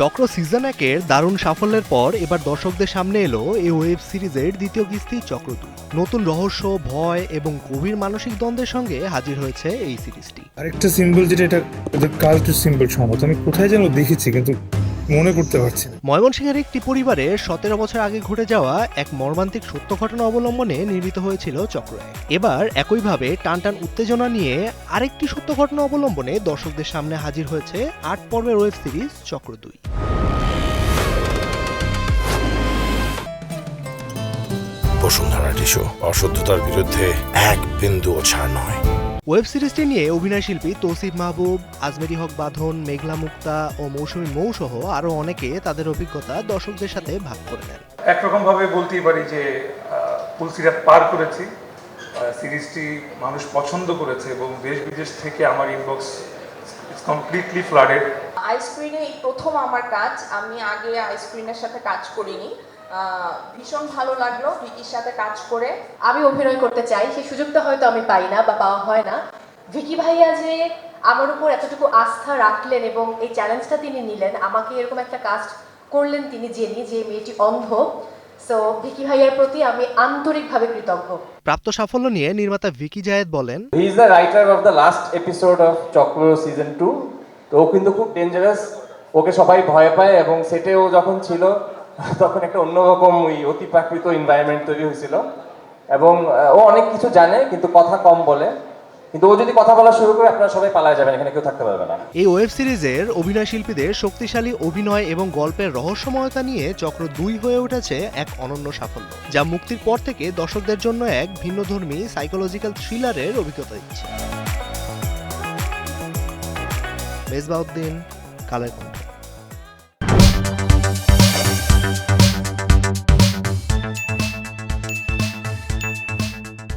চক্র সিজন 1-এর দারুণ সাফল্যের পর এবার দর্শকদের সামনে এলো এই ওয়েব সিরিজের দ্বিতীয় কিস্তি চক্র 2। নতুন রহস্য, ভয় এবং গভীর মানসিক দ্বন্দ্বের সঙ্গে হাজির হয়েছে এই সিরিজটি। আরেকটা সিম্বল যেটা এটা কালচার সিম্বল সম্ভবত আমি কোথায় যেন দেখেছি কিন্তু মনে করতে পারছি না। ময়মনসিংহের একটি পরিবারে 17 বছর আগে ঘটে যাওয়া এক মর্মান্তিক সত্য ঘটনা অবলম্বনে নির্মিত হয়েছিল চক্র 1। এবার একইভাবে টানটান উত্তেজনা নিয়ে আরেকটি সত্য ঘটনা অবলম্বনে দর্শকদের সামনে হাজির হয়েছে 8 পর্বের ওয়েব সিরিজ চক্র 2। বসুন্ধরা টিস্যু অশুদ্ধতার বিরুদ্ধে এক বিন্দুও ছাড় নয়। ওয়েব সিরিজটি নিয়ে অভিনয় শিল্পী তৌসিফ মাহবুব, আজমেরি হক বাঁধন, মেঘলা মুক্তা ও মৌসুমী মৌ সহ আরও অনেকে তাদের অভিজ্ঞতা দর্শকদের সাথে ভাগ করে নেন। একরকম ভাবে বলতেই পারি যে পুলসিরাত পার করেছি। সিরিজটি মানুষ পছন্দ করেছে এবং দেশ বিদেশ থেকে আমার ইনবক্স কমপ্লিটলি ফ্লাডেড। আইস্ক্রিনে এই প্রথম আমার কাজ, আমি আগে আইস্ক্রিনের সাথে কাজ করিনি। ভীষণ ভালো লাগলো ভিকির সাথে কাজ করে। আমি অভিনয় করতে চাই, সেই সুযোগটা হয়তো আমি পাই না বা পাওয়া হয় না। ভিকি ভাইয়া যে আমার উপর এতটুকু আস্থা রাখলেন এবং এই চ্যালেঞ্জটা তিনি নিলেন, আমাকে এরকম একটা কাস্ট করলেন তিনি জেনে যে মেয়েটি অন্ধ। সো ভিকি ভাইয়ার প্রতি আমি আন্তরিকভাবে কৃতজ্ঞ। প্রাপ্ত সাফল্য নিয়ে নির্মাতা ভিকি জায়েদ বলেন, he is the writer of the last episode of চক্র সিজন 2। তো ও কিন্তু খুব ডেঞ্জারাস, ওকে সবাই ভয় পায় এবং সেটেও যখন ছিল তখন একটা অন্যরকম ওই অতিপ্রাকৃত এনভায়রনমেন্ট তৈরি হয়েছিল এবং ও অনেক কিছু জানে কিন্তু কথা কম বলে, কিন্তু ও যদি কথা বলা শুরু করে আপনারা সবাই পালায় যাবেন, এখানে কেউ থাকতে পারবে না। এই ওয়েব সিরিজের অভিনয় শিল্পীদের শক্তিশালী অভিনয় এবং গল্পের রহস্যময়তা নিয়ে চক্র 2 হয়ে উঠেছে এক অনন্য সাফল্য, যা মুক্তির পর থেকে দর্শকদের জন্য এক ভিন্নধর্মী সাইকোলজিক্যাল থ্রিলারের অভিজ্ঞতা দিচ্ছে। মেজবাউদ্দিন, কালের কণ্ঠ।